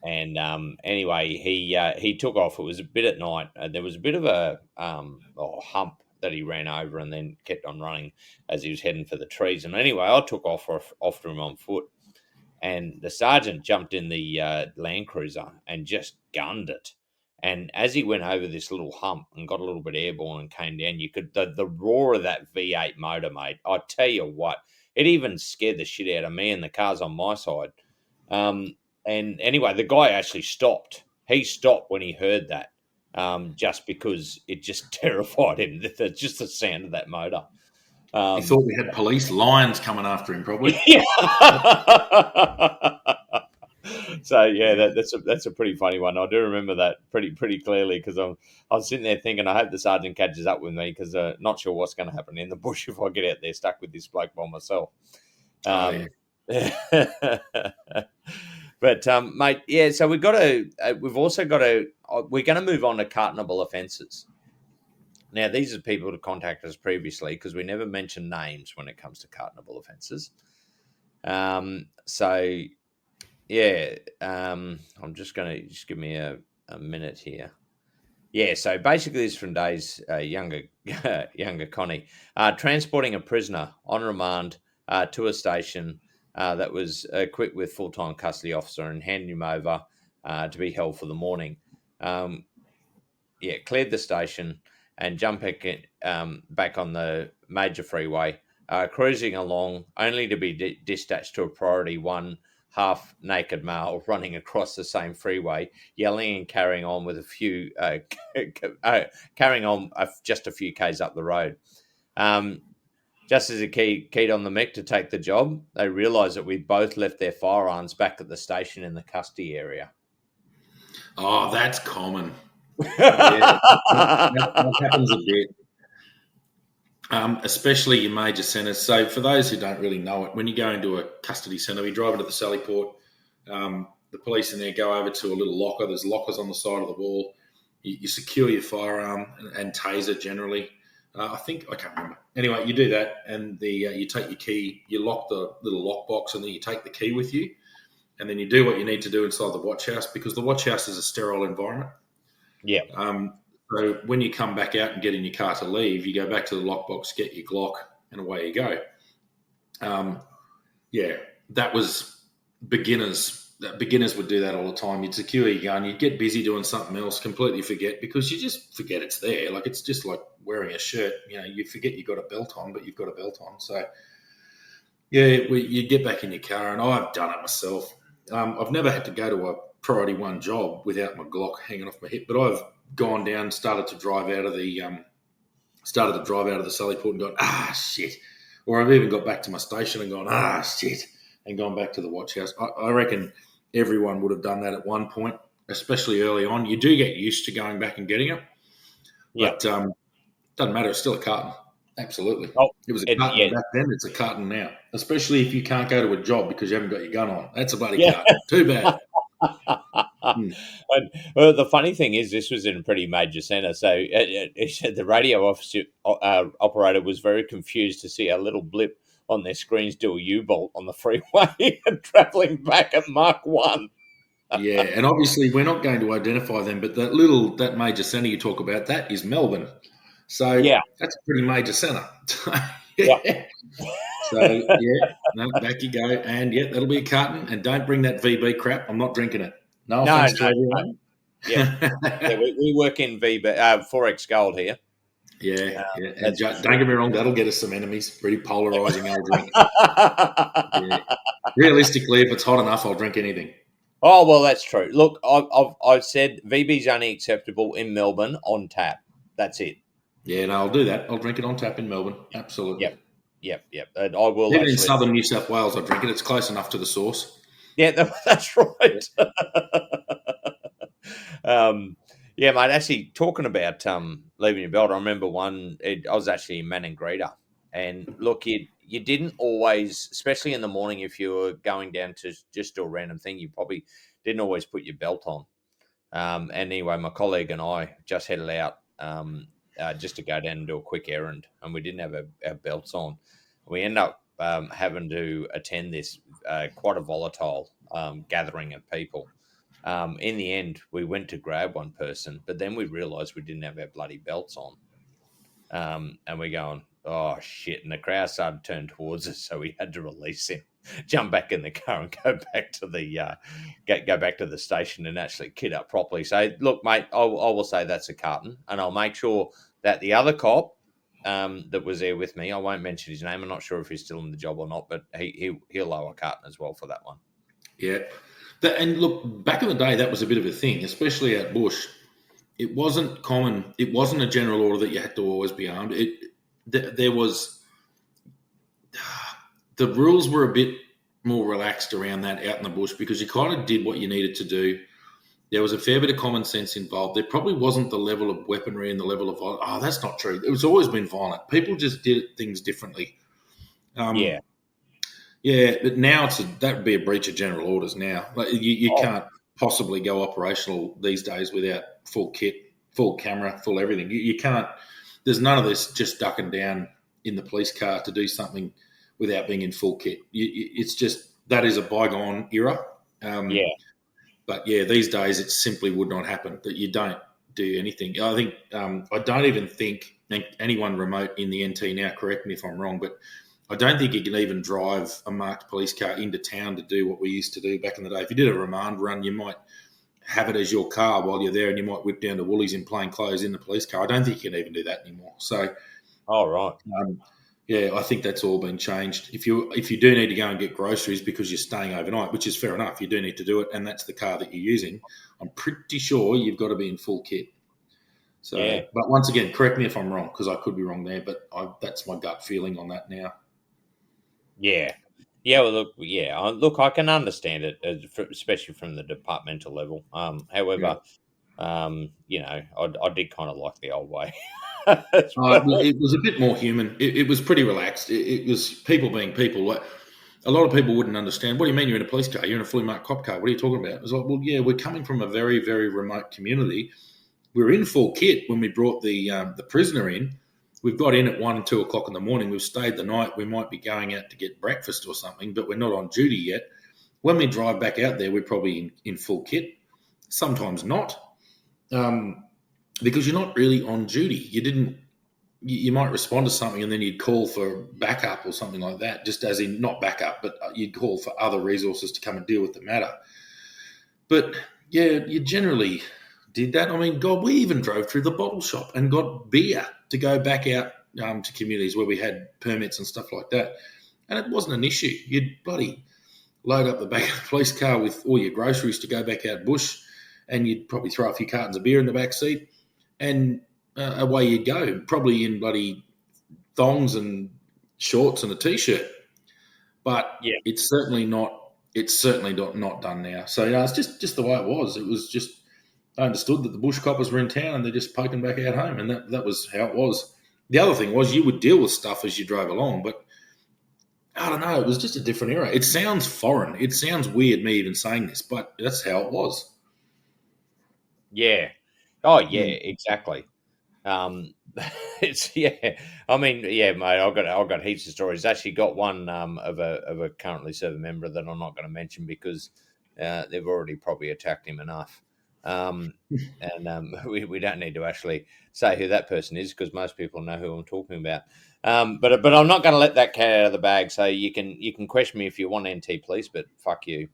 Anyway, he took off. It was a bit at night. There was a bit of a hump that he ran over and then kept on running as he was heading for the trees. And anyway, I took off after him on foot, and the sergeant jumped in the Land Cruiser and just gunned it. And as he went over this little hump and got a little bit airborne and came down, you could the roar of that V8 motor, mate. I tell you what, it even scared the shit out of me and the cars on my side. And anyway, the guy actually stopped. He stopped when he heard that, just because it just terrified him. Just the sound of that motor. He thought we had police lions coming after him, probably. Yeah. So yeah, that's a pretty funny one. I do remember that pretty clearly because I was sitting there thinking, I hope the sergeant catches up with me because not sure what's going to happen in the bush if I get out there stuck with this bloke by myself. Oh, But mate, yeah. So we've got to. We've also got to. We're going to move on to cartonable offences. Now, these are people who contacted us previously because we never mention names when it comes to cartonable offences. So yeah, I'm just going to just give me a minute here. Yeah, so basically, this is from Dave's younger Connie. Transporting a prisoner on remand to a station that was equipped with full-time custody officer and handing him over to be held for the morning. Cleared the station and jumped back on the major freeway, cruising along, only to be dispatched to a priority one half-naked male running across the same freeway, yelling and carrying on with a few, just a few k's up the road. Just as he keyed on the mech to take the job, they realised that we both left their firearms back at the station in the custody area. Oh, that's common. Yeah, that happens a bit. Especially in major centres. So for those who don't really know it, when you go into a custody centre, we drive into the Sally Port, the police in there go over to a little locker. There's lockers on the side of the wall. You secure your firearm and taser generally. I can't remember. Anyway, you do that and you take your key, you lock the little lockbox and then you take the key with you and then you do what you need to do inside the watch house because the watch house is a sterile environment. Yeah. So when you come back out and get in your car to leave, you go back to the lockbox, get your Glock, and away you go. That was beginners. Beginners would do that all the time. You'd secure your gun, you'd get busy doing something else, completely forget because you just forget it's there. Like it's just like wearing a shirt. You know, you forget you've got a belt on, but you've got a belt on. So you get back in your car, and I've done it myself. I've never had to go to a priority one job without my Glock hanging off my hip, but I've gone down, started to drive out of the Sally Port and gone, shit. Or I've even got back to my station and gone, shit, and gone back to the watch house. I reckon everyone would have done that at one point, especially early on. You do get used to going back and getting it, but doesn't matter. It's still a carton. Absolutely. Oh, it was a carton back then. It's a carton now, especially if you can't go to a job because you haven't got your gun on. That's a bloody carton. Too bad. Well, the funny thing is, this was in a pretty major centre. So the radio officer, operator was very confused to see a little blip on their screens do a U-bolt on the freeway and travelling back at Mach 1. Yeah, and obviously we're not going to identify them, but that major centre you talk about, that is Melbourne. So that's a pretty major centre. So, back you go. And, that'll be a carton. And don't bring that VB crap. I'm not drinking it. No offense to everyone. Yeah, we work in VB, Forex Gold here. Yeah. And don't get me wrong, that'll get us some enemies. Pretty polarising, I'll drink. Realistically, if it's hot enough, I'll drink anything. Oh, well, that's true. Look, I've said VB's only acceptable in Melbourne on tap. That's it. Yeah, no, I'll do that. I'll drink it on tap in Melbourne. Absolutely. Yep. And I will. Even in southern New South Wales, I drink it. It's close enough to the source. Yeah, that's right. Mate. Actually, talking about leaving your belt, I remember I was actually in Maningrida, and look, you didn't always, especially in the morning, if you were going down to just do a random thing, you probably didn't always put your belt on. And anyway, my colleague and I just headed out just to go down and do a quick errand, and we didn't have our belts on. We ended up having to attend this quite a volatile gathering of people. In the end, we went to grab one person, but then we realised we didn't have our bloody belts on. And we're going, oh, shit. And the crowd started to turn towards us, so we had to release him, jump back in the car and go back to the station and actually kit up properly. So, look, mate, I will say that's a carton, and I'll make sure that the other cop that was there with me, I won't mention his name. I'm not sure if he's still in the job or not, but he'll owe a carton as well for that one. Yeah. And look, back in the day, that was a bit of a thing, especially at Bush. It wasn't common. It wasn't a general order that you had to always be armed. The rules were a bit more relaxed around that out in the bush because you kind of did what you needed to do. There was a fair bit of common sense involved. There probably wasn't the level of weaponry and the level of violence. Oh, that's not true. It was always been violent. People just did things differently. Yeah. Yeah, but now that would be a breach of general orders now. Like you can't possibly go operational these days without full kit, full camera, full everything. You can't. There's none of this just ducking down in the police car to do something without being in full kit. It's just that is a bygone era. Yeah. But yeah, these days it simply would not happen that you don't do anything. I think I don't even think anyone remote in the NT now. Correct me if I'm wrong, but I don't think you can even drive a marked police car into town to do what we used to do back in the day. If you did a remand run, you might have it as your car while you're there, and you might whip down to Woolies in plain clothes in the police car. I don't think you can even do that anymore. So, right. Yeah, I think that's all been changed. If you do need to go and get groceries because you're staying overnight, which is fair enough, you do need to do it, and that's the car that you're using, I'm pretty sure you've got to be in full kit. So, Yeah. But once again, correct me if I'm wrong because I could be wrong there, but that's my gut feeling on that now. Yeah. Yeah, well, look, I can understand it, especially from the departmental level. However, I did kind of like the old way. It was a bit more human. It was pretty relaxed. It was people being people. Like, a lot of people wouldn't understand. What do you mean you're in a police car? You're in a fully marked cop car. What are you talking about? It was like, well, yeah, we're coming from a very, very remote community. We were in full kit when we brought the prisoner in. We've got in at 1 and 2 o'clock in the morning. We've stayed the night. We might be going out to get breakfast or something, but we're not on duty yet. When we drive back out there, we're probably in full kit. Sometimes not, because you're not really on duty. You might respond to something and then you'd call for backup or something like that, just as in not backup, but you'd call for other resources to come and deal with the matter. But yeah, you generally did that. I mean, God, we even drove through the bottle shop and got beer to go back out to communities where we had permits and stuff like that. And it wasn't an issue. You'd bloody load up the back of the police car with all your groceries to go back out bush, and you'd probably throw a few cartons of beer in the back seat, and away you'd go, probably in bloody thongs and shorts and a t-shirt. But Yeah. it's certainly not done now. So it's just the way it was. It was just, I understood that the bush coppers were in town and they're just poking back out home, and that was how it was. The other thing was you would deal with stuff as you drove along, but I don't know, it was just a different era. It sounds foreign. It sounds weird me even saying this, but that's how it was. Yeah. Oh, yeah, exactly. It's I mean, yeah, mate. I've got heaps of stories. Actually, got one of a currently serving member that I'm not going to mention because they've already probably attacked him enough. We don't need to actually say who that person is because most people know who I'm talking about. But I'm not going to let that cat out of the bag. So you can question me if you want NT, please, but fuck you.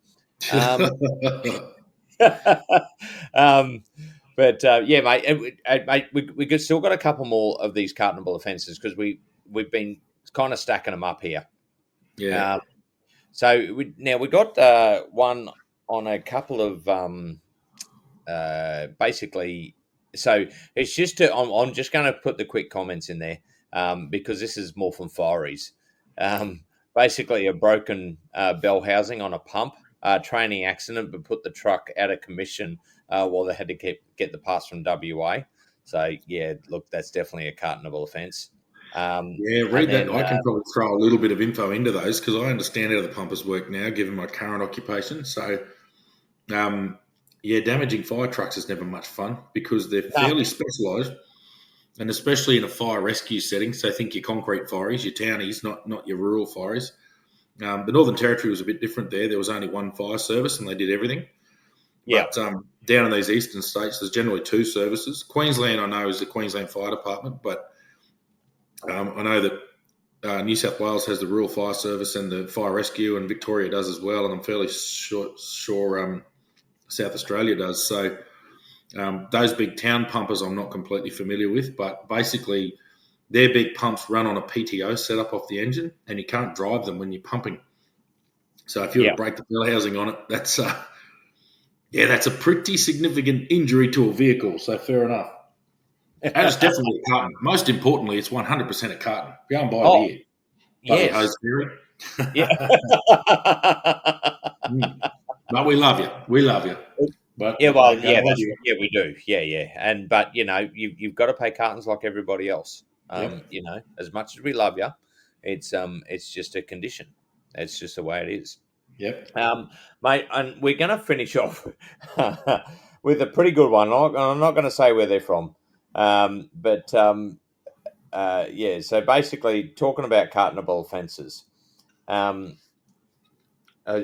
But yeah, mate, we still got a couple more of these cartonable offences because we've been kind of stacking them up here. Yeah. So we got one on a couple of basically. So it's just I'm just going to put the quick comments in there because this is more from Fireys. Basically, a broken bell housing on a pump. Training accident, but put the truck out of commission while they had to get the pass from WA. So yeah, look, that's definitely a cartonable offence. Read that. I can probably throw a little bit of info into those because I understand how the pumpers work now, given my current occupation. So, damaging fire trucks is never much fun because they're fairly specialised, and especially in a fire rescue setting. So think your concrete fireys, your townies, not your rural fireys. The Northern Territory was a bit different there. There was only one fire service and they did everything. Yeah. But down in these eastern states, there's generally two services. Queensland, I know, is the Queensland Fire Department, but I know that New South Wales has the Rural Fire Service and the Fire Rescue, and Victoria does as well, and I'm fairly sure South Australia does. So those big town pumpers I'm not completely familiar with, but basically their big pumps run on a PTO setup off the engine, and you can't drive them when you're pumping. So if you were to break the bell housing on it, that's a pretty significant injury to a vehicle. So fair enough. And it's definitely a carton. Most importantly, it's 100% a carton. Go and buy beer. Yes. Hose theory. Yeah. But we love you. We love you. But Yeah, well, okay, yeah, that's yeah, we do. Yeah. But you've got to pay cartons like everybody else. Yep. As much as we love you, it's just a condition. It's just the way it is. Yep. Mate, and we're going to finish off with a pretty good one. I'm not going to say where they're from, but yeah. So basically, talking about cartonable offences. Um, uh,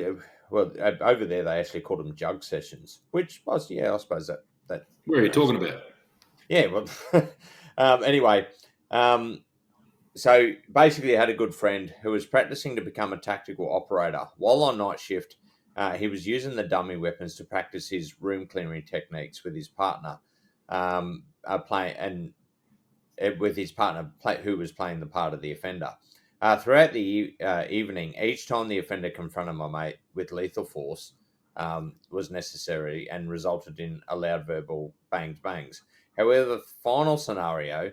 over there they actually called them jug sessions, which was I suppose that Where are you talking about? yeah. Well, anyway, so basically, I had a good friend who was practicing to become a tactical operator. While on night shift, he was using the dummy weapons to practice his room clearing techniques with his partner, who was playing the part of the offender. Throughout the evening, each time the offender confronted my mate with lethal force was necessary and resulted in a loud verbal bangs. However, the final scenario,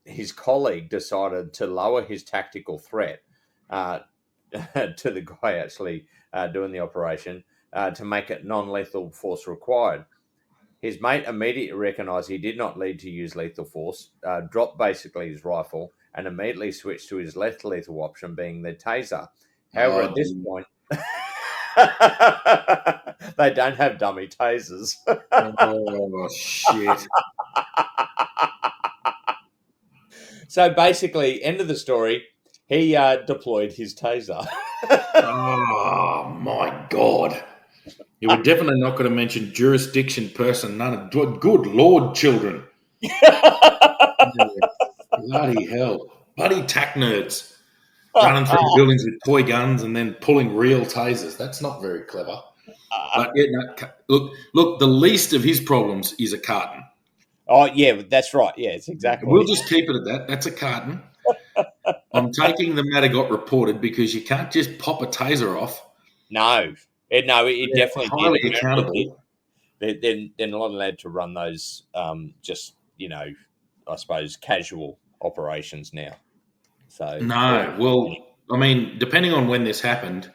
his colleague decided to lower his tactical threat uh, to the guy actually doing the operation to make it non-lethal force required. His mate immediately recognised he did not need to use lethal force, dropped basically his rifle, and immediately switched to his less lethal option, being the taser. However, at this point, they don't have dummy tasers. Oh shit! So basically, end of the story, he deployed his taser. Oh my god! You were definitely not going to mention jurisdiction, person, none of good lord, children. Bloody hell! Bloody tack nerds running through buildings with toy guns and then pulling real tasers. That's not very clever. But yeah, no, look. The least of his problems is a carton. Oh, yeah, that's right. Yeah, it's exactly. We'll just keep it at that. That's a carton. I'm taking the matter got reported because you can't just pop a taser off. No, it They're definitely highly did. accountable. They're not allowed to run those, just, I suppose, casual operations now. So, No, well, I mean, depending on when this happened,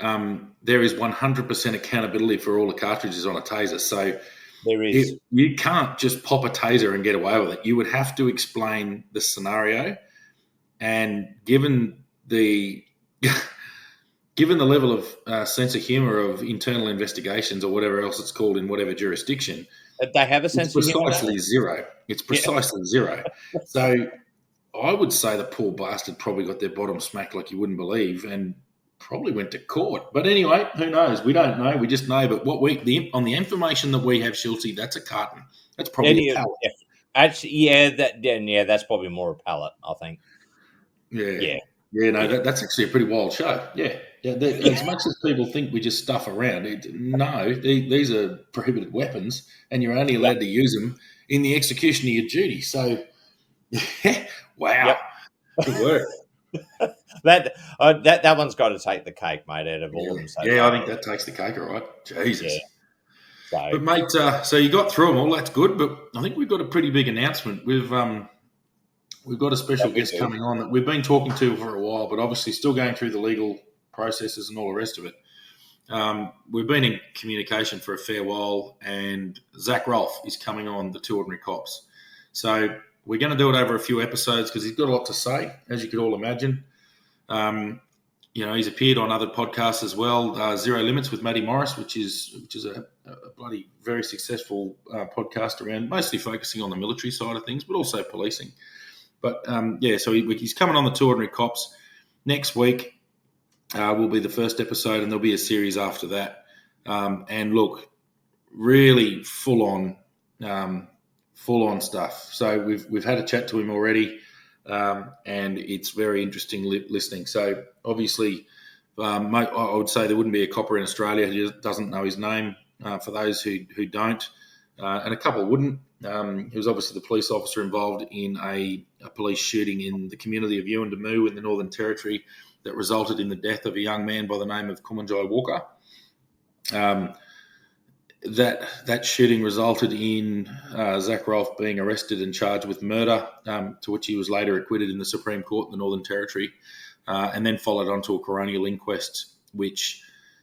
there is 100% accountability for all the cartridges on a taser. So there is. you can't just pop a taser and get away with it. You would have to explain the scenario, and given the given the level of sense of humor of internal investigations or whatever else it's called in whatever jurisdiction, They have a sense it's of humor. precisely zero. It's precisely zero. So I would say the poor bastard probably got their bottom smacked like you wouldn't believe, and probably went to court. But anyway, who knows? We don't know. We just know. But on the information that we have, Schultzy, that's a carton. That's probably a pallet. Actually, that's probably more a pallet, I think. Yeah. No, that's actually a pretty wild show. Yeah. As much as people think we just stuff around, these are prohibited weapons, and you're only allowed to use them in the execution of your duty. So, wow, good work. that one's got to take the cake, mate. Out of all of them, I think that takes the cake, all right. Jesus. Yeah. So, but mate, so you got through them all. That's good. But I think we've got a pretty big announcement. We've got a special guest coming on that we've been talking to for a while, but obviously still going through the legal processes and all the rest of it. We've been in communication for a fair while, and Zach Rolfe is coming on the Two Ordinary Cops. So we're going to do it over a few episodes because he's got a lot to say, as you could all imagine. He's appeared on other podcasts as well. Zero Limits with Matty Morris, which is a bloody very successful podcast around mostly focusing on the military side of things, but also policing. But so he's coming on the Two Ordinary Cops next week. Will be the first episode, and there'll be a series after that. And look, really full on stuff. So we've had a chat to him already, and it's very interesting listening. So obviously, I would say there wouldn't be a copper in Australia who doesn't know his name. For those who don't, and a couple wouldn't. He was obviously the police officer involved in a police shooting in the community of Q&amp in the Northern Territory that resulted in the death of a young man by the name of Kumanjai Walker. That shooting resulted in Zach Rolfe being arrested and charged with murder, to which he was later acquitted in the Supreme Court in the Northern Territory. and then followed on to a coronial inquest, which,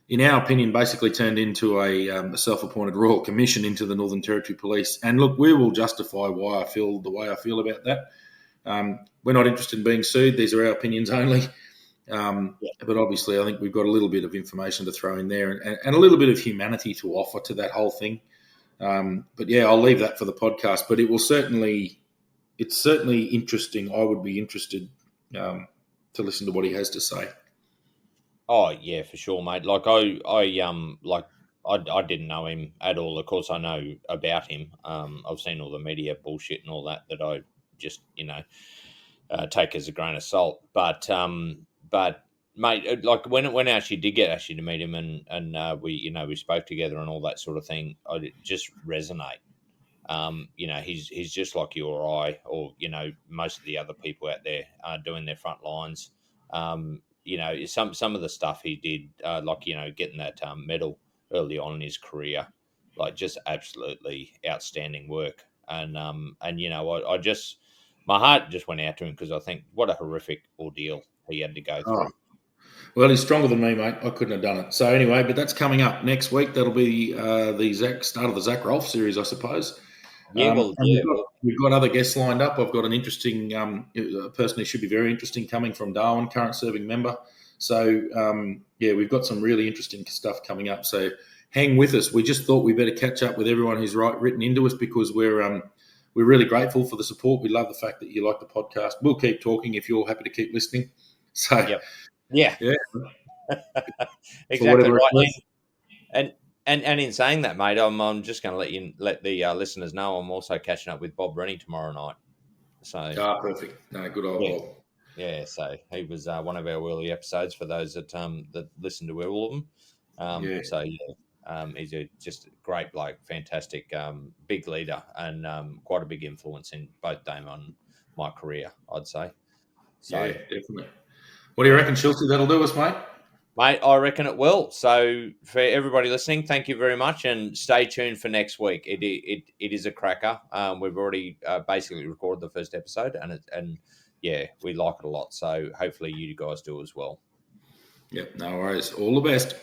in our opinion, basically turned into a self-appointed royal commission into the Northern Territory Police. And look, we will justify why I feel the way I feel about that. We're not interested in being sued. These are our opinions only. But obviously, I think we've got a little bit of information to throw in there and a little bit of humanity to offer to that whole thing. But yeah, I'll leave that for the podcast. But it's certainly interesting. I would be interested to listen to what he has to say. Oh yeah, for sure, mate. Like I didn't know him at all. Of course, I know about him. I've seen all the media bullshit and all that I just take as a grain of salt. But mate, like when I actually did get to meet him and we spoke together and all that sort of thing, I just resonate. He's just like you or I, or most of the other people out there doing their front lines. Some of the stuff he did, getting that medal early on in his career, like just absolutely outstanding work. And I just my heart just went out to him because I think what a horrific ordeal he had to go through. Well, he's stronger than me, mate. I couldn't have done it. So anyway, but that's coming up next week. That'll be the start of the Zach Rolfe series, I suppose. Yeah, we've got other guests lined up. I've got an interesting person who should be very interesting coming from Darwin, current serving member. So we've got some really interesting stuff coming up. So hang with us. We just thought we better catch up with everyone who's written into us because we're really grateful for the support. We love the fact that you like the podcast. We'll keep talking if you're happy to keep listening. So yeah, exactly right. And in saying that, mate, I'm just going to let the listeners know I'm also catching up with Bob Rennie tomorrow night. So perfect. No, good old Bob. Yeah, so he was one of our early episodes for those that listen to all of them. So he's just a great bloke, fantastic, big leader, and quite a big influence in both Damo and my career, I'd say. So yeah, definitely. What do you reckon, Schultzy? That'll do us, mate. Mate, I reckon it will. So for everybody listening, thank you very much, and stay tuned for next week. It is a cracker. We've already basically recorded the first episode, and we like it a lot. So hopefully you guys do as well. Yep, no worries. All the best.